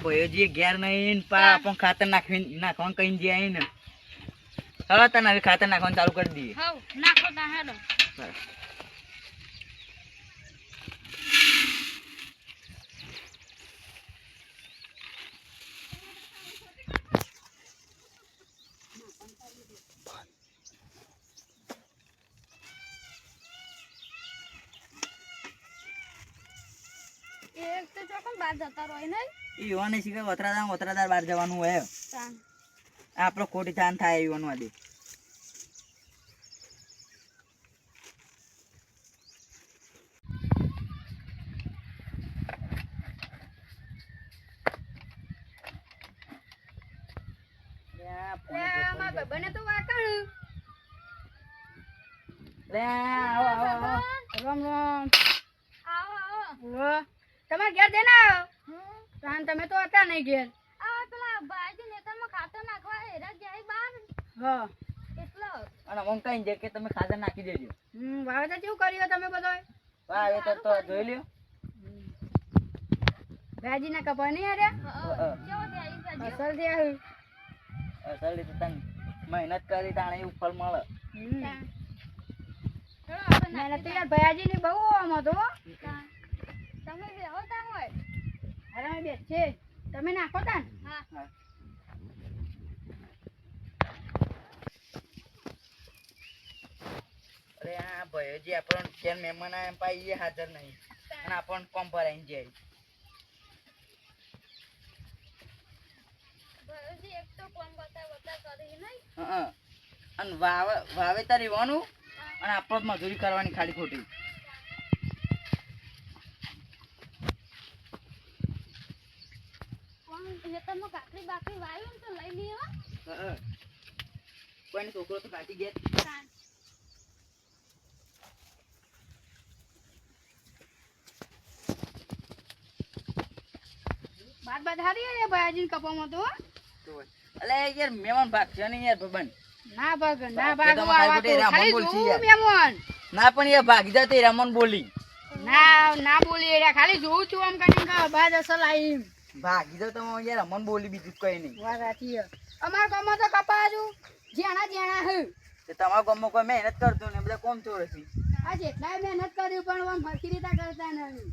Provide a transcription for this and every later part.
ભયોજી ઘેર નહીં પણ ખાતર નાખવાનું કઈ જાય ને હવે તને હવે ખાતર નાખવાનું ચાલુ કરી દઈએ. હવ નાખો તા હેડો. એક તો ચોકન બહાર જતા રહે ને ઈ યોને શીખે વતરાદાર બહાર જવાનું હોય આપણો ખોટી ચાન થાય યોન વાદે બને તો વાકણ રે આવો રામ રામ આવો આવો તમાર ઘેર દેને આવ્યો તાન તમે તો હતા નહીં ઘેર આ પેલા ભાઈજી નેતામાં ખાતર નાખવા હેરા જાય બાર હા એટલો અને મમ કઈ જે કે તમે ખાતર નાખી દેજો વાવેતર કેવું કર્યો તમે બધોય વાવેતર તો જોઈ લ્યો ભાઈજી ના કપા નહીં અરે કેવો દે અસલ દે અસલ તો તન મહેનત કરી તાણે એવું ફળ મળે મહેનત તો યાર ભાઈજી ની બહુ આમ હતો તમે બેહો તા હોય અરે મે બેસ છે તમે નાખો તા હા અરે આ ભયોજી આપણો કેન મહેમાન આયા પાઈએ હાજર નહીં અને આપણ કોમ પર આઈને જાય ભયોજી એક તો કોમ બતા કરી નહીં અને વાવેતર રહેવાનું અને આપણે મજૂરી કરવાની ખાલી ખોટી ખેતરમાં કાકડી બાકડી વાવ્યું તો લઈ લીયો કોઈનો છોકરો તો કાઢી ગયા બાદ હારી રે ભાઈજી કપામાં તો અલે યાર મહેમાન ભાગ છે ને યાર ભબન ના ભાગ ના ભાગો આવા તો ખાલી જોઉં મહેમાન ના પણ એ ભાગી જાતે રમણ બોલી ના બોલી રે ખાલી જોઉં છું આમ કરીને બાદ અસલ આઈ ભાગી જાવ તો યાર રમણ બોલી બીજું કઈ નહીં વાત સાચી અમાર ગામમાં તો કપાજુ જેણા હે તે તમારા ગામમાં કોઈ મહેનત કરતો ને બધા કોમ ચોરે છે આ જેટલા મહેનત કર્યું પણ આમ હરખી રીતે કરતા નહીં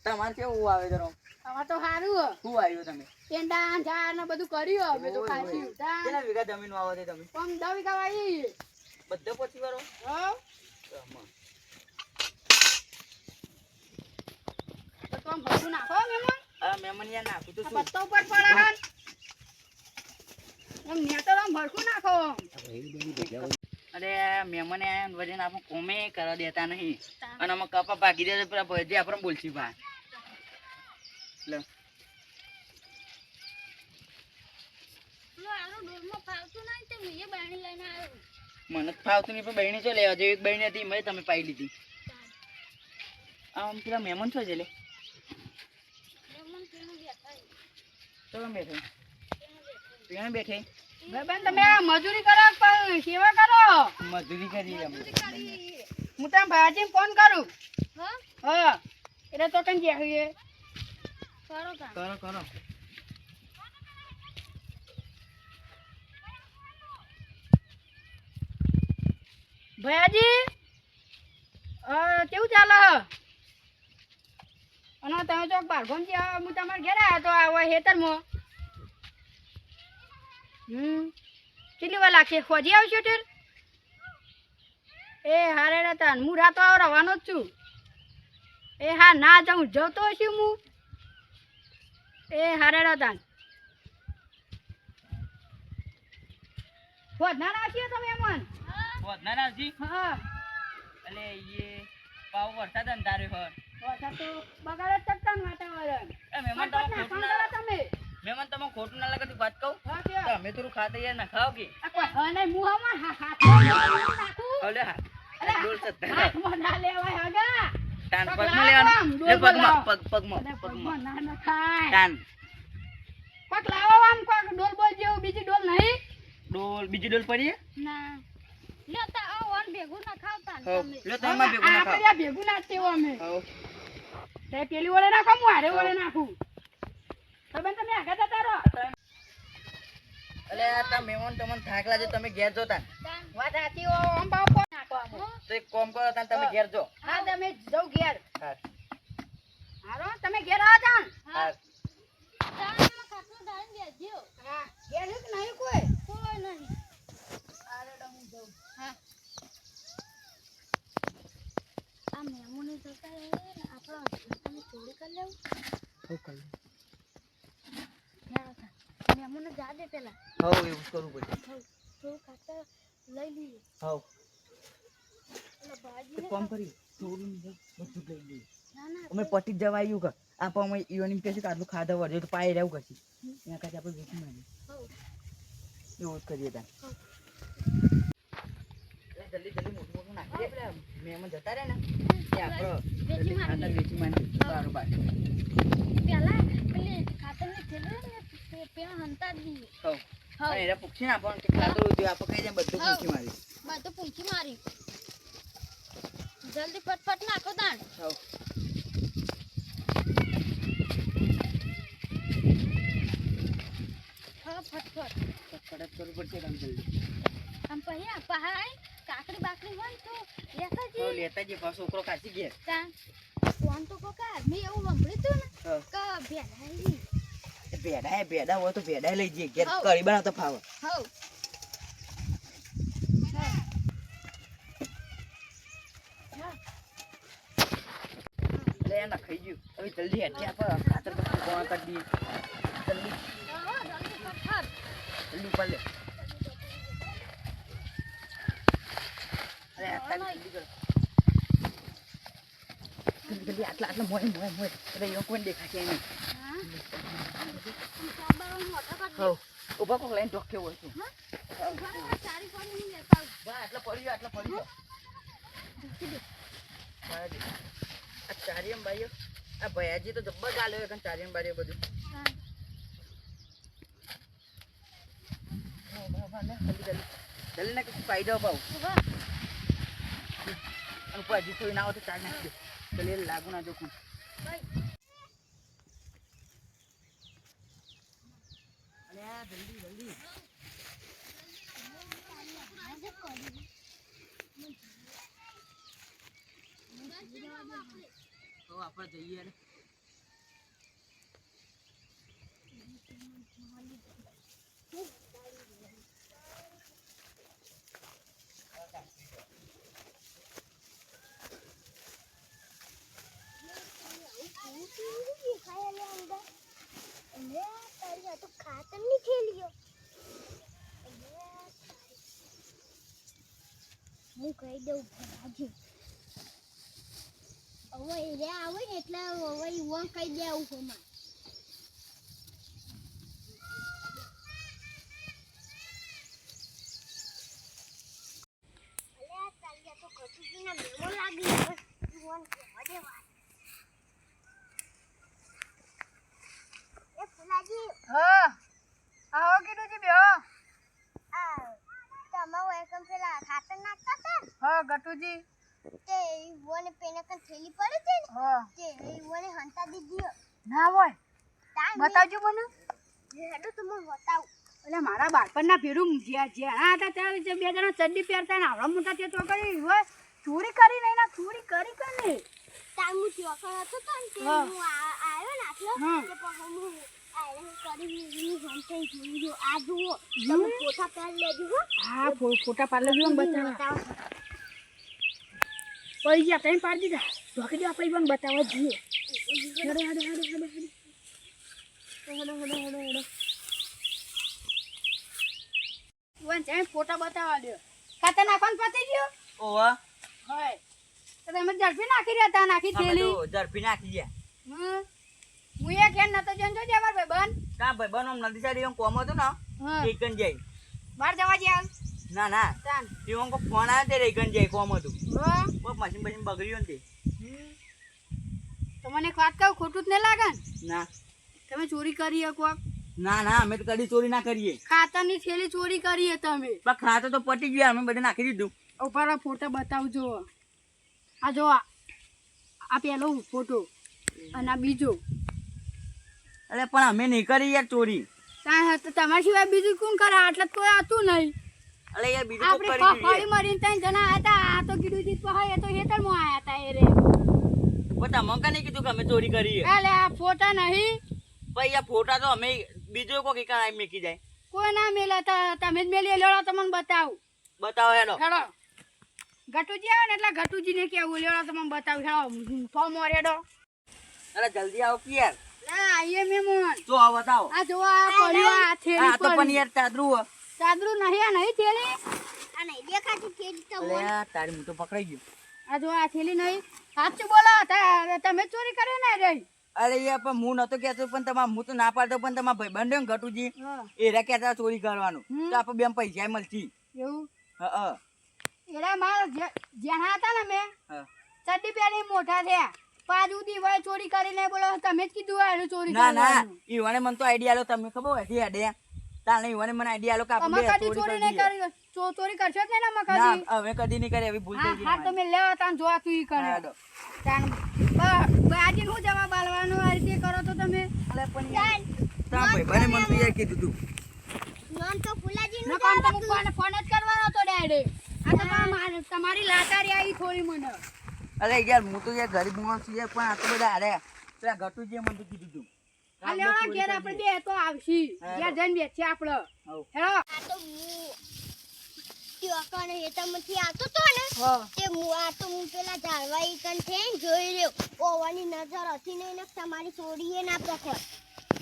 તમારે કેવું આવે જરો અમાર તો સારું શું આવ્યું તમે પેંડા ઝાડ ને બધું કર્યું અમે તો ખાસી કેટલા વીઘા જમીન વાવો છે તમે આમ 10 વીઘા વાવી બધો પછી વાળો હા તો આમ ભરતું નાખો મહેમાન આ મહેમાન યાર નાખું તો શું પત્તો ઉપર પડે હન આમ નેતો આમ ભરતું નાખો અરે મહેમાન આયા વજન આપણે કોમે કરવા દેતા નહીં અને અમે કપા ભાગી દે પેલા ભજી આપણે બોલશી ભા લે મને ફાવતું નહીં પણ બહેણી છો લેવા જેવી એક બહેણી હતી મેં તમે પાઈ લીધી આમ પેલા મહેમાન છો છે લે ચલો બેઠે પેણ બેઠે બેન તમે મજૂરી કરો પણ સેવા કરો મજૂરી કરી અમે હું તને ભાજી ફોન કરું હા એટલે તો કઈ જાય કરો ભયાજી કેવું ચાલે અને તમે ચોક બારગોમ થી હું તમારે ઘેર આવ્યો તો આવો હેતરમાં કેટલી વાર લાગશે ખોજી આવશે ટેલ એ હારે રહેતા હું રાતો આવ રવાનો જ છું એ હા ના જાઉં જતો છું હું એ હારે રહેતા ના રાખીએ તમે મન ના રાજી હા અલે એ પાવ વરસાદ અંધારે હર વરસાદ તો બગાડ જ કરતા વાતાવરણ એ મહેમાન તમે ખોટું ના લાગે તો વાત કહું તમે થોડું ખાતે યાર ના ખાવ કે અને મુહામાં હાથ ઓલે હા ડોલ સત્તા હાથમાં ના લેવાય હગા તાન પગમાં લેવાનું લે પગમાં ના ના ખાય તાન પગ લાવો આમ કોક ડોલ બોલ જેવું બીજી ડોલ નહીં બીજી ડોલ પડી ના લેતા આવો અન ભેગું ના ખાવતા તમે લે તમે ભેગું ના ખાવ આપણે ભેગું ના તેવો અમે તે પેલી ઓળે નાખો હું હારે ઓળે નાખું તમે તાર મહેમાન તમને થાક લાગે તમે ઘેર જો તાન. વાત સાચી હો આમ બાપો નાખો આમ. તો એક કામ કરો તાન તમે ઘેર જો. હા તમે જાઓ ઘેર. હા હાલો તમે ઘેર આવો તાન. હા હા ઘેર છે કે નહીં કોઈ નહીં. અરે હું જાઉં. હા આ મેમોને જોતા રહે ને આપણો તમે ચોરી કરી લેવું. શું કરું? મેમોને જા દે પેલા. હવ એવું જ કરવું પડે. થોડું ખાતર લઈ લઈએ. હવ પેલા ભાજી એક કામ કરી થોડું બધું લઈ લઈએ. ના ના અમે પટી જ જવા આવ્યું કે આપણે અમે ઈવનિંગ કહેશે કે આટલું ખાધા વળે તો પાઈ રહેવું કશી એના કાંઈ આપણે વેચી મારીએ એવું જ કરીએ તાન. જલ્દી જલ્દી મોટું મોટું નાખી દે પેલા મહેમાન જતા રહે ને એ આપણો વેચી ખાતર મારીએ. વેચી મારી બરોબર. પેલા પેલી ખાતરની થેલી ને પેલા હંતા જ દઈએ. હવ અને એને પૂછી ને આપણને કે ખાતર ઉદ્યોગ આપણે કઈ જાય બધું પૂછી મારી. બધું પૂછી મારી. જલ્દી ફટફટ નાખો તાણ. હવ હા ફટફટ. કડક કરવું પડશે કામ જલ્દી. આમ પહ્યા પહાય કાકડી બાકડી હોય ને તો લેતા હવ જઈએ. લેતા જઈએ પાછો છોકરો કાચી ગયા. તાણ ફોન તો કોકા મેં એવું સાંભળ્યું હતું ને હવ કે ભેડાઈ. ભેડા હોય તો ભેડા લઈ જઈએ ઘેર હવ. કઢી બનાવતા ફાવે. હવ એટલે એને ખાઈ ગયું હવે જલ્દી હેઠી આપણે ખાતર પછી કોણ કરી દઈએ જલ્દી જલ્દી ફટફટ. જલ્દી ઉપર લે. અરે આટલા જલ્દી કરો. જલ્દી જલ્દી આટલા મોય એટલે એવું કોઈ દેખાશે નહીં. હા ચાબાનો મોટો કરી દે. હવ ઉભા કોક લઈને ઢોકે હોય છું. હા બરાબર સારી કોણ નહીં લેતા આવું. બા આટલા પડી ગયો ઢોકી દે. બરાબર. આ ચારિયમ ભાઈઓ આ ભયાજી તો જબ્બર ગાલ્યો હોય ચારિયમ બારીઓ બધું. હા જલ્દી ને કશું પાઈ દો પાઉં ઉભા. અને ઉપર હજી થોડી ના હોય તો ચાર નાખી દો એટલે લાગુ ના જોખું. ભાઈ અરે આ જલ્દી જલ્દી તો આપણે જઈએ રે. હું કહી દઉં ભરાજી હવે એ આવે ને એટલે હવે હું કહી દેવું હોમાં. હા આવો કીધું છે બેહો. હા ગટુજી ના હોય બતાવજો મને. એટલે મારા બાળપણના ભેરું જ્યાં હતા ત્યારે જે બે જણા ચડ્ડી પહેરતા ને આવડા મોટા છે તો કરી હોય ચોરી કરી નહીં ના ચોરી કરી કે નહીં. હા ફોટા પાડલે જો બતાવા પડી ગયા કઈ પાડી દીધા ઢોકી દો આપણે પણ બતાવવા જઈએ. હેડો હેડો હેડો હેડો હેડો હેડો હેડો હેડો વન જાય ફોટા બતાવવા દો. ખાતા નાખવાનું પતી ગયો. ઓવા હોય તો તમે ઝડપી નાખી રહ્યા હતા નાખી અમે થેલી. તો ઝડપી નાખી ગયા. હું એક હેન નતો જન જોજે અમાર ભાઈબંધ. કા ભાઈ બનો નદી સાઈડ એમ કોમ હતો ને હા એકન જાય. બહાર જવા જ્યાં ના ના તાન એવું કો ફોન આવ્યો તે એકન જાય કોમ હતું. હા કોક મશીન મશીન બગડ્યું ને તે. તો મને એક વાત કહું ખોટું જ નહીં લાગે ને ના તમે ચોરી કરી હે કોક. ના ના અમે તો કદી ચોરી ના કરીએ. ખાતરની થેલી ચોરી કરી હે તમે. પણ ખાતો તો પટી ગયું અમે બધે નાખી દીધું. ઉભારા ફોટા બતાવજો. આ જો આ પેલો ફોટો અને આ બીજો. અરે પણ અમે નહીં કરી યાર ચોરી. તમારા સિવાય બીજું કોણ કરે? આટલે તો કોઈ હતું નહીં. અલે યાર બીજું કોક આપણે કરી ફળી જોઈએ. મરીને ત્રણ જણા હતા. આ તો કીધું જીત હોય એ તો હેતરમાં આયા હતા એ રે. પણ તમે કાને કીધું કે અમે ચોરી કરી છે? અલે આ ફોટા નહીં. ભાઈ આ ફોટા તો અમે બીજો કોક એકા આઈ મેકી જાય. કોઈ ના મેલા તમે જ મેલી લેડો તમને બતાવું. બતાવો હેડો. હેડો ગટુજી આવે ને એટલે ગટુજીને કેવું લેડો તમને બતાવું. હેડો ફોર્મ રેડો. અરે જલ્દી આવો કે યાર. ના આઈએ મેમોન. તો આ બતાવો. આ જો આ પડ્યો આ થેલી આ તો પણ યાર ચાદરું હે. ચાદરું નહીં આ નહીં થેલી. આ નહીં દેખાતી થેલી તો અલે આ તારી હું તો પકડાઈ ગયો. આ જો આ થેલી નહીં. સાચું બોલો તમે ચોરી કરી ને રે. અરે યાર પણ હું નતો કહેતો પણ તમાર હું તો ના પાડતો પણ તમારા ભાઈબંધ ને ઘટુજી હા એરા કહેતા ચોરી કરવાનું તો આપણે બેમ પૈસા મળતી. એવું હા એરા મારા જ્યાં હતા ને મેં હા. ચડ્ડી પહેરી મોટા થયા. પાછું દિવાળી ચોરી કરીને બોલો તમે જ કીધું આ ચોરી ના ના કરવાનું. ઈવાને મને તો આઈડિયા આલો તમે ખબર હોય છે આડે તાને ઈવાને મને આઈડિયા આલો કે આપણે અમે બે કદી ચોરી ચોરી નહીં કરી કરી. ચોરી કરશો જ નહીં ને અમે કદી. ના હવે કદી નહીં કરી એવી ભૂલ થઈ હા ગઈ હા મારી. તમે લેવા તાન જોવા તું ઈ કરે હેડો. તાન બાજી હું જવાબ આલવાનો આ રીતે કરો તો તમે. અલે પણ યાર તા ભાઈબંધે મને તો યાર કીધું તું. નોન તો ફુલાજી ન નું કામ તો હું ફોન જ કરવાનો હતો ડાયરેક્ટ. આ તો તમારી લાટારી આવી થોડી મને. અરે યાર હું તો યાર ગરીબ માણસ છું યાર પણ આ તો બધા હારે પેલા ઘટુજીએ મને તો કીધું તું. આ લેવા ઘેર આપણે બે તો આવશી. ઘેર જઈને બેસીએ આપણે. હઉ. હેલો આ તો હું ત્યોકને હેતમાંથી આવતો તો ને હા તે હું પેલા ઝાડવા ઈ કન થઈને જોઈ રહ્યો. ઓવાની નજર હતી નહીં ને તમારી ચોરીએ ના પકડ.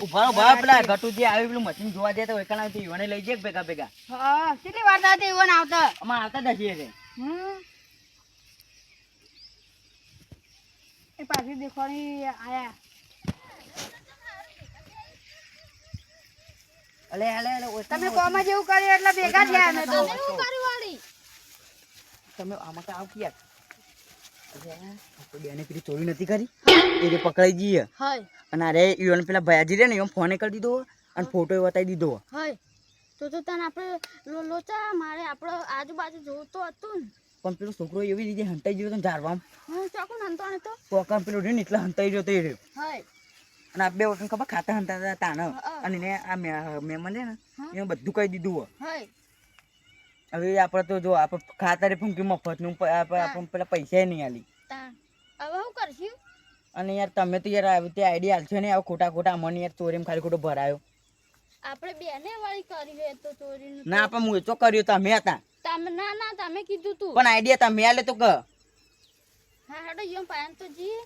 ઉભા પેલા ઘટુજી આવી પેલું મશીન જોવા જાય તો એકલા તો ઈવાને લઈ જાય ભેગા ભેગા. હા કેટલી વાર થતી ઈવન આવતા. અમાર આવતા જ હશે રે. એ પાછી દેખવાની આયા. અલે તમે કોમાં જેવું કર્યું એટલે ભેગા થયા અમે તો. તમે શું કર્યું વાળી? તમે આમાં તો આવ કે યાર. અરે આપણે બેને પેલી ચોરી નથી કરી એ રે પકડાઈ જઈએ હાય અને અરે ઈવન પેલા ભયાજી રે ને એમ ફોન કરી દીધો અને ફોટો બતાવી દીધો. હાય તો તને આપણે લોચા મારે આપણો આજુબાજુ જોતો હતું ને. પણ પેલો છોકરો એવી રીતે હંતાઈ ગયો તો ઝાડવામાં હું ચોકું નંતોણે તો. પોકા પેલો રહ્યો ને એટલે હંતાઈ ગયો તો એ રહ્યો. હાય અને આ બે વખત ખબર ખાતા હંતાતા તાને હા. અને એને આ મહેમાન છે ને હા. એને બધું કહી દીધું હોય. હાય હવે આપણે તો જો આપણે ખાતરે ફૂંકી મફતનું આપણે પેલા પૈસા નહીં આલી. તાન હવે શું કરશું? અને યાર તમે તો યાર આવી તે આઈડિયા હાલશો ને આવો ખોટા મને યાર ચોરીમાં ખાલી ખોટો ભરાયો. આપણે બેને વાળી કરી હે તો ચોરીનું. ના આપણે હું તો કર્યો તમે હતા તમે ના તમે કીધું તું. પણ આઈડિયા તમે આલે તો ક હા હેડો યો પાન તો જી.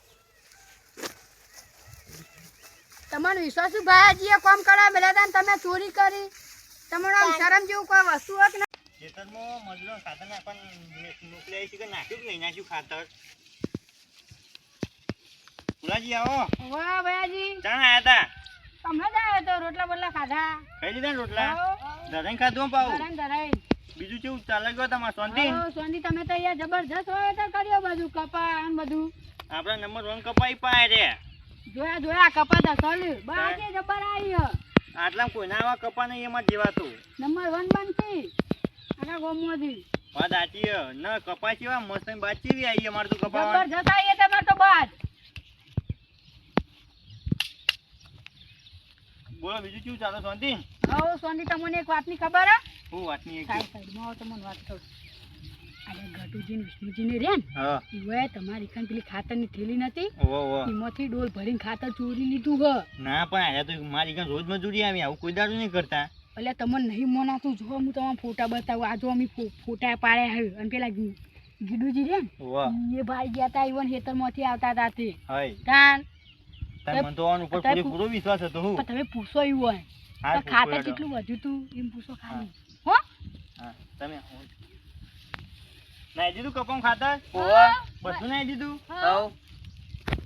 તમારો વિશ્વાસ ભાઈજી કામ કરા બેલા તાન તમે ચોરી કરી. તમારો આમ શરમ જેવું કોઈ વસ્તુ હોત ને. ખેતરમાં મજૂરો ખાતર નાખવાનું મોકલ્યા છે કે નાખ્યું કે નહીં નાખ્યું ખાતર? ફુલાજી આવો. વાહ ભાઈજી ચાણ આયા તા? તમને જ આવ્યો તો રોટલા બોટલા ખાધા. ખાઈ લીધા ને રોટલા? હો. ધરાઈને ખાધું હો પાવું? ધરાઈ. બીજું કેવું ચાલે ગયો તમારે શાંતિ? સોંધી તમે તો અહીંયા જબરજસ્ત હોય તો કર્યો બધું કપા ને બધું. આપણા નંબર 1 કપાઈ પાય રે. જોયા કપા તો સોલ્યું બાકી જબર આવી હ. આટલા કોઈના આવા કપા નહીં એમાં જેવાતું. નંબર 1 બનતી આખા ગોમમાંથી. વાત સાચી હે. ન કપા જેવા મસ્ત ને બાદ ચેવી આવી અમારે તો કપા. જબરજસ્ત આવી તમારે તો બાદ. બોલો બીજું કેવું ચાલે શાંતિ? હો સોંધી તમને એક વાતની ખબર હે? હું વાતની એક સાઈડમાં આવો તમને વાત કહું. અરે ગટુજી ને વિષ્ણુજી ને રે ને હા ઈવોએ તમારી ખાન પેલી ખાતરની થેલી નથી ઓ એમાંથી ડોલ ભરીને ખાતર ચોરી લીધું હ. ના પણ આયા તો મારી ઘર રોજ મજૂરી આવી આવું કોઈ દાડું નહીં કરતા. એટલે તમને નહીં મોનાતું જો હું તમારા ફોટા બતાવું. આ જો અમે ફોટા પાડ્યા આવ્યું અને પેલા ગીડુજી રે ને એ ભાઈ ગયા તા ઈવન ખેતરમાંથી આવતા હતા તે હાય તાન. તાર મન તો આન ઉપર પૂરો વિશ્વાસ હતો હું. પણ તમે પૂછો એવું હોય હા, તો ખાતર પૂછો કેટલું વધ્યું તું એમ પૂછો ખાલી. હો હા તમે નાઈ દીધું કપમ ખાતર? ઓવા બધું નાઈ દીધું? હઉ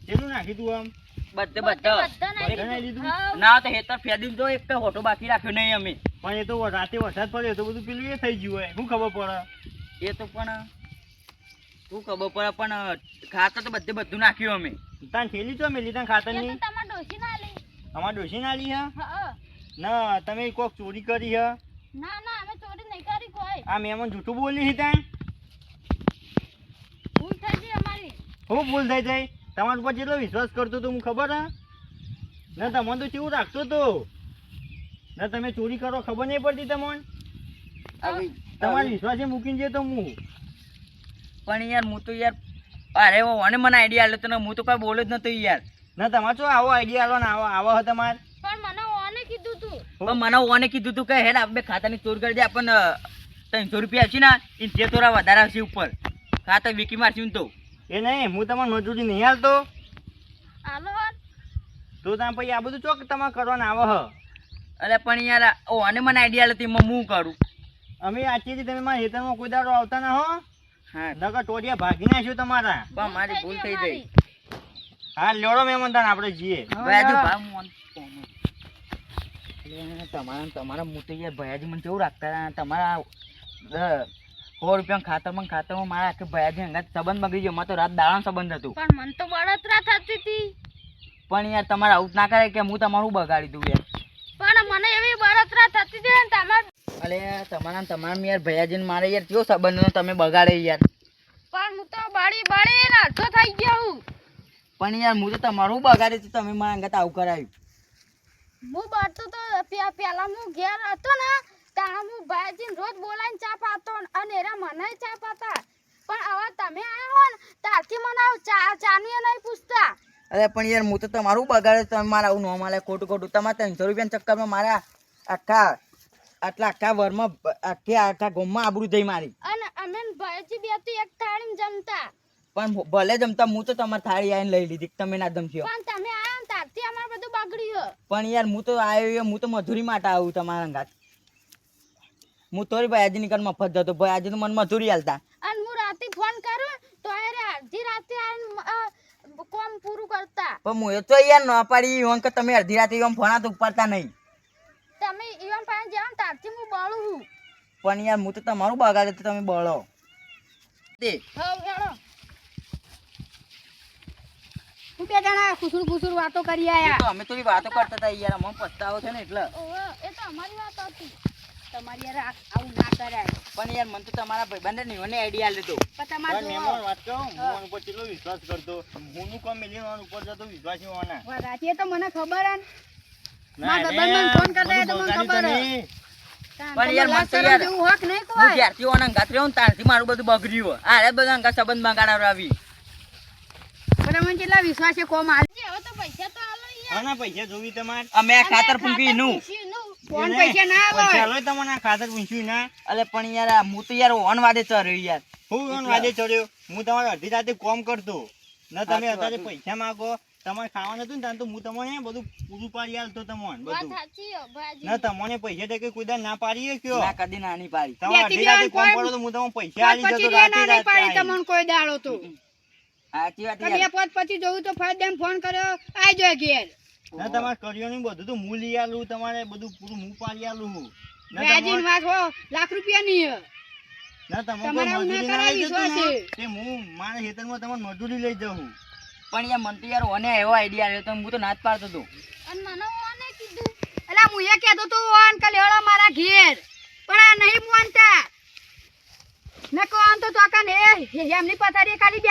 કેટલું નાખી તું આમ? બધા બધું નાઈ દીધું? ના તો હેતર ફેદી તો એક હોટો બાકી રાખ્યો નહીં અમે. પણ એ તો રાતે વરસાદ પડ્યો તો બધું પેલું એ થઈ ગયું હોય શું ખબર પડે? એ તો પણ શું ખબર પડે પણ ખાતર તો બધું નાખ્યું અમે. તાન થેલી તો મેલી તાન ખાતર ની અમાર ડોશી ના લી હે ના તમે કોક ચોરી કરી હે? ના અમે ચોરી નહીં કરી કોઈ. આ મહેમાન જૂઠું બોલી હી તાન? ભૂલ થઈ ગઈ અમારી. હું ભૂલ થઈ જાય તમારા ઉપર જેટલો વિશ્વાસ કરતો તો હું ખબર હે ને તમને તો કેવું રાખતો તો ના તમે ચોરી કરો ખબર નહીં પડતી તમને આવી તમારે વિશ્વાસે મૂકીને જતો હું પણ યાર હું તો યાર અરે ઓને મને આઈડિયા આલ્યો તો ને હું તો કઈ બોલ્યો જ નતો યાર. ના તમારે શું આવો આઈડિયા આવો ને આવો તમારે પણ મને ઓને કીધું તું. પણ મને ઓને કીધું તું કે હેડ આપણે ખાતાની ચોર કરી દે આપણને 300 રૂપિયા આપશે ને એ જે થોડા વધારે આવશે ઉપર ખાતા વિકી મારશું ને તો એ નહીં હું તમારે મજૂરી નહીં હાલતો આલો તો તમે પછી આ બધું ચોક તમારે કરવાને આવો હ અરે પણ યાર ઓને મને આઈડિયા આલ્યો તો એમાં હું કરું. અમે આચીથી તમે મારા હેતરમાં કોઈ દાડો આવતા ના હો હા નકર ટોડિયા ભાગી નાખ્યો તમારા પણ મારી ભૂલ થઈ ગઈ. હા લેવડો મહેમાન તાન આપણે જઈએ ભયાજી ભાવ મોન તમારા હું તો યાર ભયાજી મને કેવું રાખતા હતા. તમારા 100 રૂપિયા ખાતરમાં મારા આખે ભયાજી હંગાત સંબંધ બગડી ગયો. મારે તો રાત દાડાનો સંબંધ હતું. પણ મન તો બળતરા થતી હતી. પણ યાર તમારે આવું જ ના કરે કે હું તમારું બગાડી દઉં યાર. પણ મને એવી બળતરા થતી હતી ને તમારે. અલે તમારા યાર ભયાજીને મારે યાર કેવો સંબંધ તમે બગાડે યાર. પણ હું તો બળી ને અડધો થઈ ગયો હું. પણ યાર હું તો તમારું બગાડે તો તમે મારા અંગત આવું કરાવ્યું. હું બળતો તો પેલા હું ઘેર હતો ને ત્યાં હું ભાઈજીને રોજ બોલાવીને ચા પાતો અને એરા મને ચા પાતા. પણ હવે તમે આવ્યા હો ને ત્યારથી મને ચાની નહીં પૂછતા. અરે પણ યાર હું તો તમારું બગાડે તમે મારા આવું ન મળે ખોટું તમારે 300 રૂપિયાના ચક્કરમાં મારા આખા વરમાં આખા ગામમાં આબરૂ થઈ મારી. અને અમે ભાઈજી બે તો એક થાળીમાં જમતા. પણ ભલે જમતા હું તો તમારી થાળી આવીને લઈ લીધી તમે ના જમશો. પણ તમે આવ્યા ને ત્યારથી અમારે બધું બગડ્યું. પણ યાર હું તો આવ્યો હું તો મજૂરી માટે આવું તમારા અંગાત. હું થોડી ભયાજીની કર મફત જતો ભયાજી તો મને મજૂરી હાલતા. અને હું રાતે ફોન કરું તો અડધી રાતે આવીને કામ પૂરું કરતા. પણ હું એ તો યાર ન પાડી ઈવન કે તમે અડધી રાતે ઈવન ફોના તો ઉપાડતા નહીં. તમે ઈવન પાસે જાવ ને ત્યારથી હું બળું છું. પણ યાર હું તો તમારું બગાડે તો તમે બળો તે હેડો. હું બે જણા ખુસુર વાતો કરી આયા. તો અમે તો વાતો કરતા હતા યાર અમને પસ્તાવો છે ને એટલે. એ તો અમારી વાત હતી. તમારી યાર આવું ના કરાય. પણ યાર મને તો તમારા ભાઈબંધે નિવને આઈડિયા લીધો. પણ તમારે પણ મહેમાન વાત કહું હું ઉપર કેટલો વિશ્વાસ કરતો હું કામ મિલિયન ઉપર જતો વિશ્વાસ હોવાના રાતે તો મને ખબર હે ના ભાઈબંધને ફોન કરતા હોય તો મને ખબર હે. પણ યાર મને તો યાર જેવું હક નહીં હું કોઈ. જ્યારથી ઓન અંગાત રહ્યો ને ત્યારથી મારું બધું બગડ્યું. આ બધા અંગાત સંબંધ બગાડાવ આવી. પણ મને કેટલા વિશ્વાસે કોમ આલે. હવે તો પૈસા તો આલો યાર. આના પૈસા જોવી તમારે અમે આ ખાતર ફૂંકી નું ફોન પૈસા ના પૈસા આલો. આલો તમને આ ખાતર પૂછ્યું ના અલે પણ યાર હું તો યાર ઓન વાદે ચર્યો યાર. હું કોણ વાદે ચડ્યો હું તમારે અડધી રાતે કોમ કરતો ના તમે સાચી અત્યારે વાત. પૈસા માંગો તમારે ખાવાનું હતું ને ત્યાં તો હું તમને બધું પૂરું પાડી આલતો તમને વાત બધું સાચી હો ભાજી. ના તમને પૈસા તો કોઈ દાડ ના પાડીએ કયો ના કદી નાની પાડી. તમારે અડધી રાતે કોમ કોઈ- પડો તો હું તમને પૈસા આલી પછી જતો ના રાતે નહીં પાડી રાતે તમને કોઈ દાડો તો. સાચી વાત કદી યાર. પોત પછી જોઉં તો ફાયદા ફોન કર્યો આઈ જાય ઘેર. ના તમારે કર્યો નહીં બધું તો હું લઈ આલું તમારે બધું પૂરું હું પાડી આલું હું ના વ્યાજીન તમારે- વાત હો લાખ રૂપિયા ની હે. ના તમે તમારે આવું ના કરાય વિશ્વાસે. તે હું મારા ખેતરમાં તમારે મજૂરી લઈ જાઉં પણ યાર મને તો યાર ઓને એવો આઈડિયા આવ્યો તો હું તો ના જ પાડતો હતો. અને મને ઓને કીધું. અલા હું એ કહેતો તો ઓન કે લેવડો મારા ઘેર પણ આ નહીં માનતા ન કોણ તો કાકા ને એમની પથારી ખાલી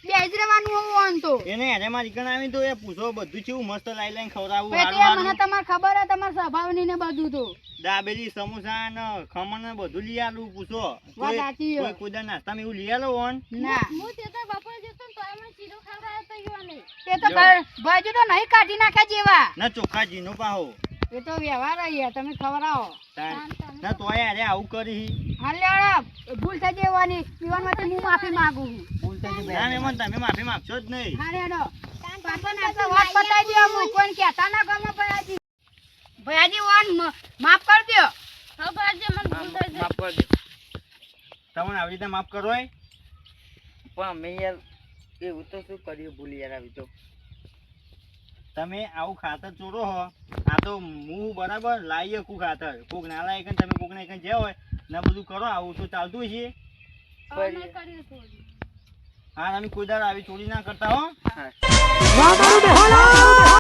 બેજ રહેવાનું હોવું ઓન તો એને એને મારી કણ આવી તો એ પૂછો બધું કેવું મસ્ત લાઈ લાઈને ખવડાવું એટલે હારું મને હારું. તમારે ખબર હે તમારા સ્વભાવની ને બધું તો દાબેલી સમોસા ને ખમણ ને બધું લઈ આલું પૂછો વાત સાચી હે. કોઈ કોઈ દાડ નાસ્તામાં એવું લઈ આલો ઓન ના હું તે તો બપોર જતો ને તોય મને શીરો ખવડાવ્યો તો ઈવને. એ તો બાજુ તો નહીં કાઢી નાખ્યા જેવા ના ચોખ્ખા જીનો પાહો એ તો વ્યવહાર અહીંયા તમે ખવડાવો ના તોય અરે આવું કરી હાલ લેવડો ભૂલ થઈ જવાની જીવનમાંથી હું માફી માંગુ છું ભૂલ થઈ ગઈ ના ભાઈ. મહેમાન તમે માફી માંગશો જ નહીં હા રેડો પાછળ નાખો વાત પતાઈ દો હું કોઈ કહેતા ના ગામમાં ભયાજી ભયાજી વન માફ કરી દો હા ભાજી મને ભૂલ થઈ ગઈ. માફ કરજો. તમને આવી રીતે માફ કરો એ પણ અમે યાર એવું તો શું કર્યું ભૂલ યાર આવી તો. તમે આવું ખાતર ચોરો હો આ તો હું બરાબર લાવી શકું ખાતર કોક ના લાવી કે તમે કોક ને કઈ જ્યાં હોય ને બધું કરો આવું તો ચાલતું છે હવે નહીં કર્યું થોડું. હા તમે કોઈ દાડ આવી ચોરી ના કરતા હો હા.